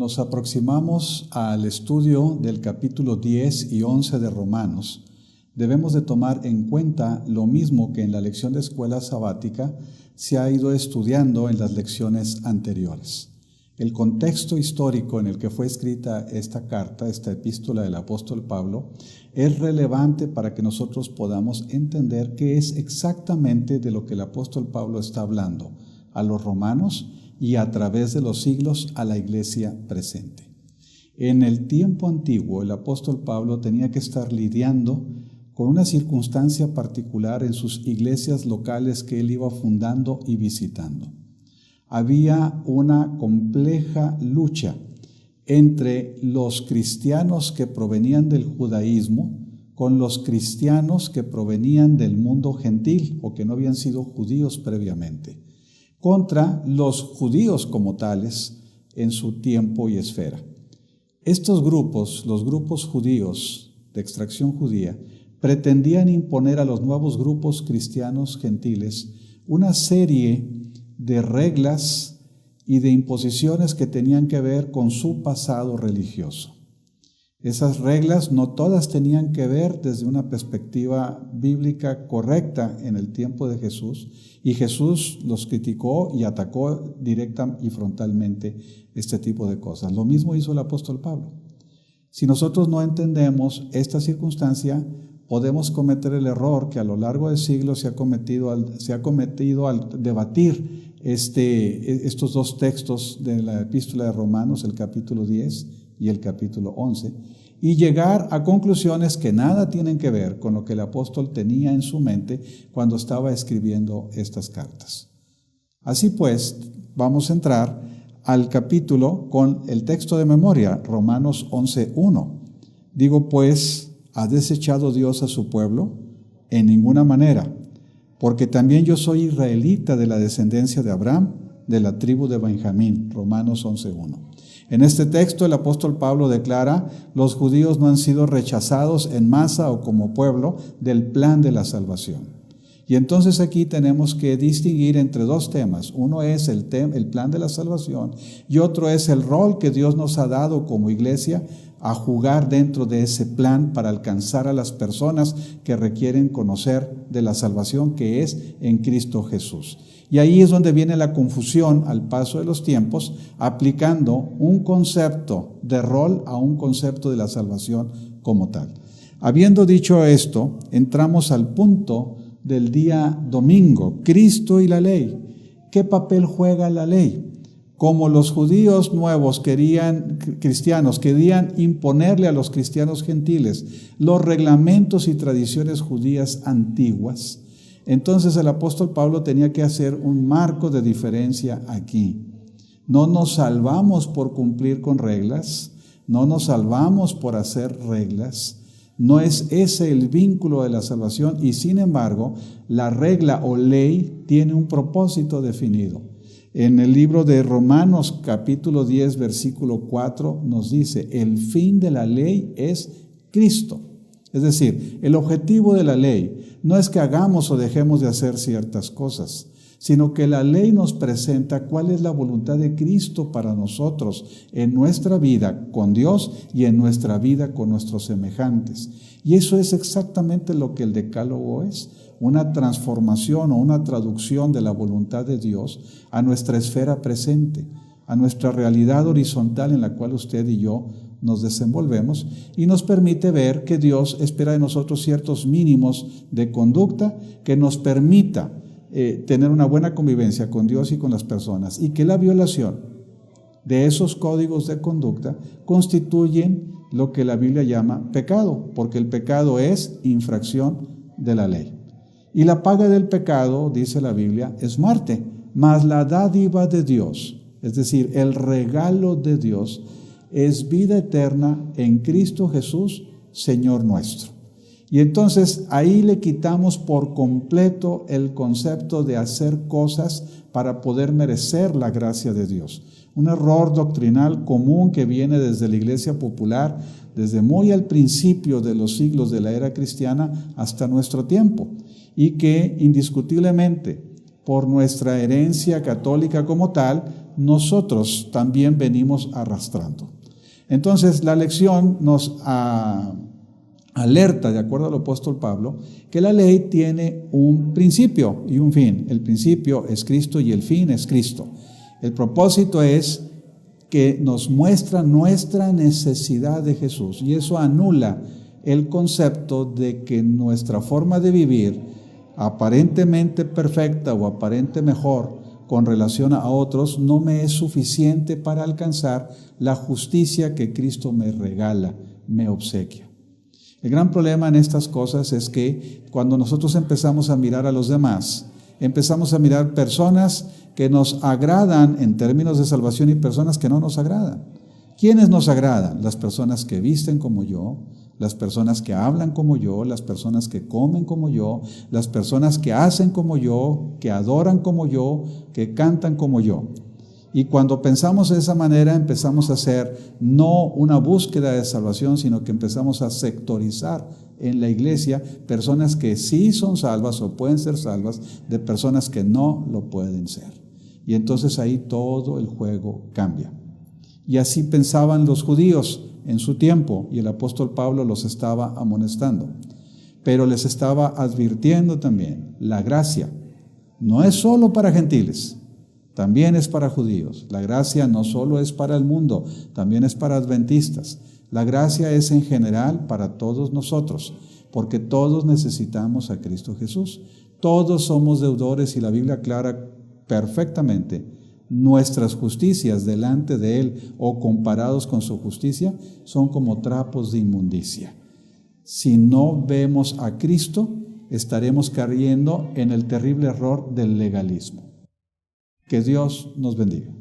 nos aproximamos al estudio del capítulo 10 y 11 de Romanos, debemos de tomar en cuenta lo mismo que en la lección de escuela sabática se ha ido estudiando en las lecciones anteriores. El contexto histórico en el que fue escrita esta carta, esta epístola del apóstol Pablo, es relevante para que nosotros podamos entender qué es exactamente de lo que el apóstol Pablo está hablando a los romanos y a través de los siglos a la iglesia presente. En el tiempo antiguo, el apóstol Pablo tenía que estar lidiando con una circunstancia particular en sus iglesias locales que él iba fundando y visitando. Había una compleja lucha entre los cristianos que provenían del judaísmo con los cristianos que provenían del mundo gentil o que no habían sido judíos previamente, contra los judíos como tales en su tiempo y esfera. Estos grupos, los grupos judíos de extracción judía, pretendían imponer a los nuevos grupos cristianos gentiles una serie de reglas y de imposiciones que tenían que ver con su pasado religioso. Esas reglas no todas tenían que ver desde una perspectiva bíblica correcta en el tiempo de Jesús, y Jesús los criticó y atacó directa y frontalmente este tipo de cosas. Lo mismo hizo el apóstol Pablo. Si nosotros no entendemos esta circunstancia, podemos cometer el error que a lo largo de siglos se ha cometido al debatir estos dos textos de la epístola de Romanos, el capítulo 10 y el capítulo 11, y llegar a conclusiones que nada tienen que ver con lo que el apóstol tenía en su mente cuando estaba escribiendo estas cartas. Así pues, vamos a entrar al capítulo con el texto de memoria, Romanos 11:1. Digo pues, ¿ha desechado Dios a su pueblo? En ninguna manera, porque también yo soy israelita de la descendencia de Abraham, de la tribu de Benjamín. Romanos 11:1. En este texto el apóstol Pablo declara: los judíos no han sido rechazados en masa o como pueblo del plan de la salvación. Y entonces aquí tenemos que distinguir entre dos temas. Uno es el plan de la salvación y otro es el rol que Dios nos ha dado como iglesia a jugar dentro de ese plan para alcanzar a las personas que requieren conocer de la salvación que es en Cristo Jesús. Y ahí es donde viene la confusión al paso de los tiempos, aplicando un concepto de rol a un concepto de la salvación como tal. Habiendo dicho esto, entramos al punto del día domingo, Cristo y la ley. ¿Qué papel juega la ley? Como los judíos nuevos cristianos querían imponerle a los cristianos gentiles los reglamentos y tradiciones judías antiguas, entonces el apóstol Pablo tenía que hacer un marco de diferencia aquí. No nos salvamos por cumplir con reglas, no nos salvamos por hacer reglas. No es ese el vínculo de la salvación, y sin embargo, la regla o ley tiene un propósito definido. En el libro de Romanos, capítulo 10, versículo 4, nos dice: el fin de la ley es Cristo. Es decir, el objetivo de la ley no es que hagamos o dejemos de hacer ciertas cosas, sino que la ley nos presenta cuál es la voluntad de Cristo para nosotros en nuestra vida con Dios y en nuestra vida con nuestros semejantes. Y eso es exactamente lo que el decálogo es, una transformación o una traducción de la voluntad de Dios a nuestra esfera presente, a nuestra realidad horizontal en la cual usted y yo nos desenvolvemos, y nos permite ver que Dios espera de nosotros ciertos mínimos de conducta que nos permita tener una buena convivencia con Dios y con las personas, y que la violación de esos códigos de conducta constituyen lo que la Biblia llama pecado, porque el pecado es infracción de la ley. Y la paga del pecado, dice la Biblia, es muerte, mas la dádiva de Dios, es decir, el regalo de Dios, es vida eterna en Cristo Jesús, Señor nuestro. Y entonces ahí le quitamos por completo el concepto de hacer cosas para poder merecer la gracia de Dios. Un error doctrinal común que viene desde la iglesia popular, desde muy al principio de los siglos de la era cristiana hasta nuestro tiempo, y que indiscutiblemente por nuestra herencia católica como tal, nosotros también venimos arrastrando. Entonces, la lección nos alerta, de acuerdo al apóstol Pablo, que la ley tiene un principio y un fin. El principio es Cristo y el fin es Cristo. El propósito es que nos muestra nuestra necesidad de Jesús, y eso anula el concepto de que nuestra forma de vivir, aparentemente perfecta o aparente mejor con relación a otros, no me es suficiente para alcanzar la justicia que Cristo me regala, me obsequia. El gran problema en estas cosas es que cuando nosotros empezamos a mirar a los demás, empezamos a mirar personas que nos agradan en términos de salvación y personas que no nos agradan. ¿Quiénes nos agradan? Las personas que visten como yo, las personas que hablan como yo, las personas que comen como yo, las personas que hacen como yo, que adoran como yo, que cantan como yo. Y cuando pensamos de esa manera, empezamos a hacer no una búsqueda de salvación, sino que empezamos a sectorizar en la iglesia personas que sí son salvas o pueden ser salvas de personas que no lo pueden ser. Y entonces ahí todo el juego cambia. Y así pensaban los judíos en su tiempo, y el apóstol Pablo los estaba amonestando. Pero les estaba advirtiendo también, la gracia no es solo para gentiles, también es para judíos. La gracia no solo es para el mundo, también es para adventistas. La gracia es en general para todos nosotros, porque todos necesitamos a Cristo Jesús. Todos somos deudores, y la Biblia aclara perfectamente: nuestras justicias delante de Él o comparados con su justicia son como trapos de inmundicia. Si no vemos a Cristo, estaremos cayendo en el terrible error del legalismo. Que Dios nos bendiga.